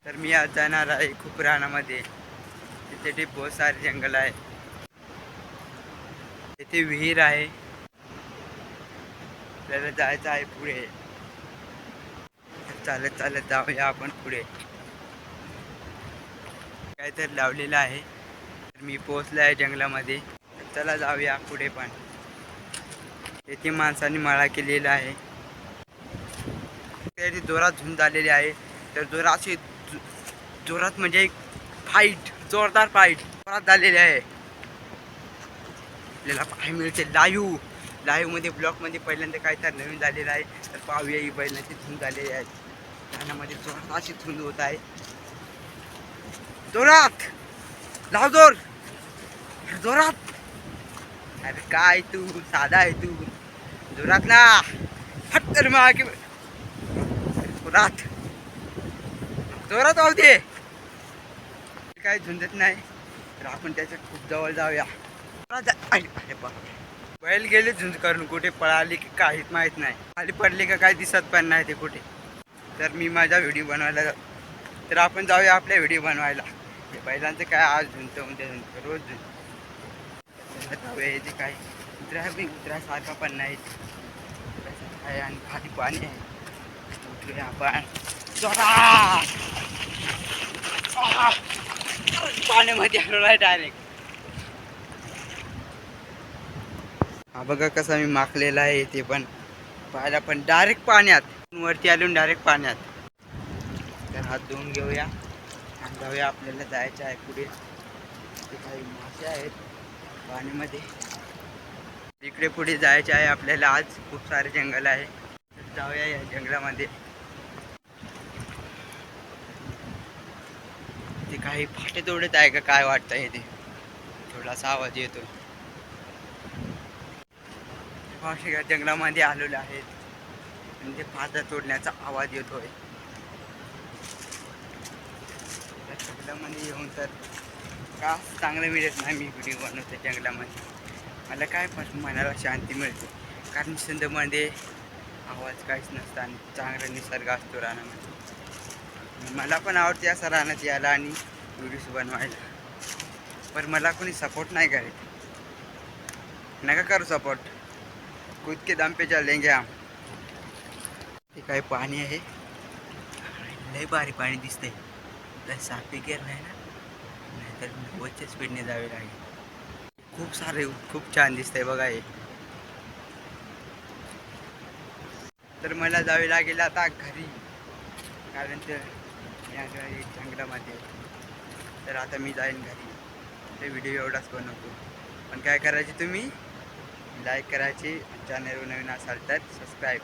तर मी आज जाणार आहे खूप रानामध्ये. तिथे बहुत सारे जंगल आहे. तिथे विहीर आहे. आपल्याला जायचं आहे पुढे. चालत चालत जाऊया आपण पुढे. काहीतरी लावलेलं आहे. तर मी पोहोचलो आहे जंगलामध्ये. चला जाऊया पुढे पण. येथे माणसांनी मळा केलेला आहे. त्याची जोरात झुंज झालेली आहे. तर जोरात जोरात म्हणजे एक फाईट, जोरदार फाईट जोरात झालेली आहे. आपल्याला पाहायला मिळते लाईव्ह मध्ये ब्लॉक मध्ये पहिल्यांदा काय तर नवीन झालेलं आहे. तर पाहूया ही बैलांची झुंज झालेली आहे. कानामध्ये जोरात अशी झुंज होत आहे. जोरात लाव जोर, जोरात. अरे काय तू साधा आहे तू. जोरात ना फटकर मागे जोरात, जोरात वाहू दे. काय झुंजत नाही. तर आपण त्याच्या खूप जवळ जाऊया. बैल गेले झुंज करून. कुठे पळाली की काहीच माहित नाही. खाली पडली का काही दिसत पण नाही ते कुठे. तर मी माझा व्हिडिओ बनवायला जातो. तर आपण जाऊया आपल्या व्हिडिओ बनवायला. हे बैलांचं काय आज झुंजतं उद्या झुंजतं रोज झुंजतं. जाऊया. हे जे काय उतरासारखा पण नाही आहे आणि खाली पाणी आहे. उतरूया आपण पाण्यामध्ये आलो आहे डायरेक्ट. हा बघा कसा मी माखलेला आहे. ते पण पाहायला पण डायरेक्ट पाण्यात वरती आलो डायरेक्ट पाण्यात. तर हात धुवून घेऊया आणि जाऊया. आपल्याला जायचं आहे पुढे. ते काही मासे आहेत पाण्यामध्ये. इकडे पुढे जायचे आहे आपल्याला. आज खूप सारे जंगल आहे. तर जाऊया या जंगलामध्ये. ते काही फाटे तोडत आहे का काय वाटतंय. ते थोडासा आवाज येतो. जंगलामध्ये आलेले आहेत आणि ते फाटा तोडण्याचा आवाज येतोय. त्या जंगलामध्ये येऊन तर का चांगलं मिळत नाही. मी व्हिडिओ बनवतो जंगलामध्ये. मला काय पण मनाला शांती मिळते. कारण सिंधमध्ये आवाज काहीच नसतं आणि चांगला निसर्ग असतो रानामध्ये. मला पण आवडते असं रानात यायला आणि व्हिडिओज बनवायला. पण मला कोणी सपोर्ट नाही करत. नका करू सपोर्ट. खुद के दम पे चलेंगे हम. हे काय पाणी आहे. लय भारी पाणी दिसतंय. तर सापी गेर नाही ना, नाहीतर वरच्या स्पीडने जावे लागेल. खूप सारे खूप छान दिसतंय बघा हे. तर मला जावे लागेल आता घरी. कारण तर या जंगलामध्ये. तर आता मी जाईन घरी. ते व्हिडिओ एवढाच बनवतो. पण काय करायचे तुम्ही लाईक करायची. चॅनल नवीन असाल तर सबस्क्राईब.